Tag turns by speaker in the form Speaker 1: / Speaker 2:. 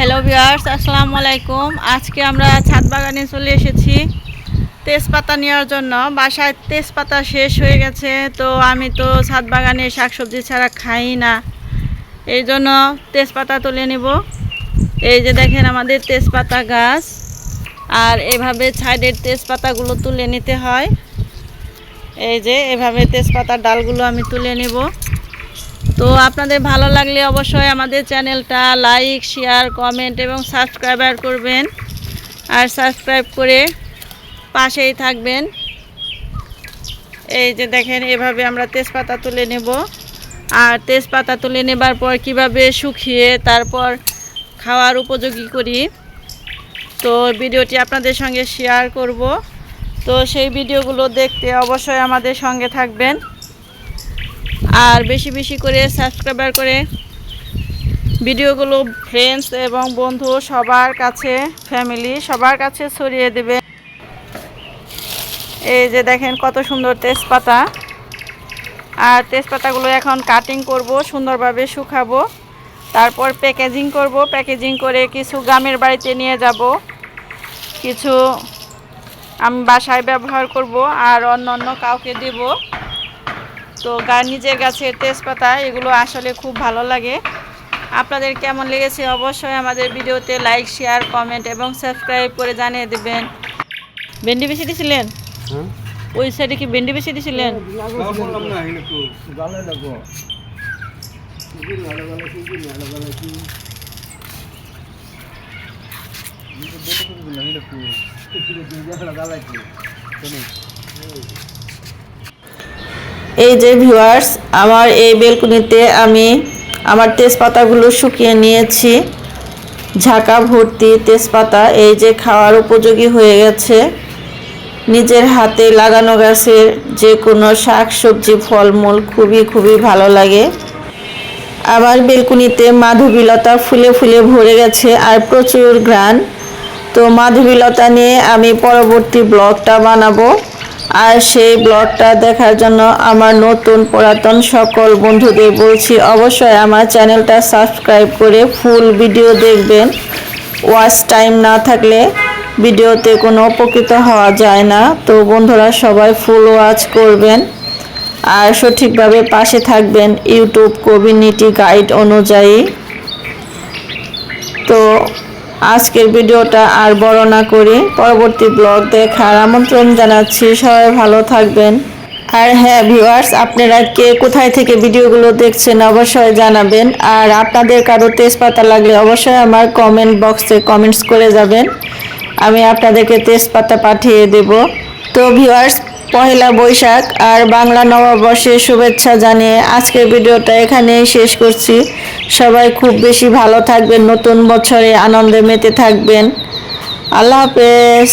Speaker 1: Hello viewers, আসসালামু আলাইকুম। আজকে আমরা ছাদ বাগানে চলে এসেছি তেজপাতা নেওয়ার জন্য। বাসায় তেজপাতা শেষ হয়ে গেছে, তো আমি তো ছাদ বাগানে শাকসবজি ছাড়া খাই না, এই জন্য তেজপাতা তুলে নেব। এই যে দেখেন আমাদের তেজপাতা গাছ, আর এভাবে সাইডের তেজপাতাগুলো তুলে নিতে হয়। এই যে এভাবে তেজপাতার ডালগুলো আমি তুলে নেব। তো আপনাদের ভালো লাগলে অবশ্যই আমাদের চ্যানেলটা লাইক, শেয়ার, কমেন্ট এবং সাবস্ক্রাইবার করবেন, আর সাবস্ক্রাইব করে পাশেই থাকবেন। এই যে দেখেন এভাবে আমরা তেজপাতা তুলে নেব। আর তেজপাতা তুলে নেবার পর কিভাবে শুকিয়ে তারপর খাওয়ার উপযোগী করি, তো ভিডিওটি আপনাদের সঙ্গে শেয়ার করব। তো সেই ভিডিওগুলো দেখতে অবশ্যই আমাদের সঙ্গে থাকবেন, আর বেশি বেশি করে সাবস্ক্রাইবার করে ভিডিওগুলো ফ্রেন্ডস এবং বন্ধু সবার কাছে, ফ্যামিলি সবার কাছে ছড়িয়ে দেবে। এই যে দেখেন কত সুন্দর তেজপাতা, আর তেজপাতাগুলো এখন কাটিং করব, সুন্দরভাবে শুকাবো, তারপর প্যাকেজিং করব। প্যাকেজিং করে কিছু গ্রামের বাড়িতে নিয়ে যাব, কিছু আমি বাসায় ব্যবহার করব, আর অন্য কাউকে দেব। তো নিজের গাছের তেজপাতা এগুলো আসলে খুব ভালো লাগে। আপনাদের কেমন লেগেছে অবশ্যই আমাদের ভিডিওতে লাইক, শেয়ার, কমেন্ট এবং সাবস্ক্রাইব করে জানিয়ে দেবেন। ভেন্ডি বেশি দিয়েছিলেন? ওই সাইডে কি ভেন্ডি বেশি দিয়েছিলেন? এই যে ভিউয়ার্স, আমার এই বেলকুনিতে আমি আমার তেজপাতাগুলো শুকিয়ে নিয়েছি, ঝাঁকা ভর্তি তেজপাতা। এই যে খাওয়ার উপযোগী হয়ে গেছে। নিজের হাতে লাগানো গাছের যে কোনো শাক সবজি ফলমূল খুবই ভালো লাগে। আমার বেলকুনিতে মাধবীলতা ফুলে ফুলে ভরে গেছে আর প্রচুর ঘ্রাণ। তো মাধবীলতা নিয়ে আমি পরবর্তী ব্লগটা বানাবো, আর সেই ব্লগটা দেখার জন্য আমার নতুন পুরাতন সকল বন্ধুদের বলছি অবশ্যই আমার চ্যানেলটা সাবস্ক্রাইব করে ফুল ভিডিও দেখবেন। ওয়াচ টাইম না থাকলে ভিডিওতে কোনো উপকৃত হওয়া যায় না। তো বন্ধুরা সবাই ফুল ওয়াচ করবেন আর সঠিকভাবে পাশে থাকবেন ইউটিউব কমিউনিটি গাইড অনুযায়ী। তো আজকের ভিডিওটা আর বড় না করি, পরবর্তী ব্লগ দেখার আমন্ত্রণ জানাচ্ছি। সবাই ভালো থাকবেন। আর হ্যাঁ ভিউয়ার্স, আপনারা কে কোথায় থেকে ভিডিওগুলো দেখছেন অবশ্যই জানাবেন, আর আপনাদের কারো তেজপাতা লাগলে অবশ্যই আমার কমেন্ট বক্সে কমেন্টস করে যাবেন, আমি আপনাদেরকে তেজপাতা পাঠিয়ে দেব। তো ভিউয়ার্স, পহেলা বৈশাখ আর বাংলা নববর্ষের শুভেচ্ছা জানিয়ে আজকের ভিডিওটা এখানেই শেষ করছি। সবাই খুব বেশি ভালো থাকবেন, নতুন বছরে আনন্দে মেতে থাকবেন। আল্লাহ হাফেজ।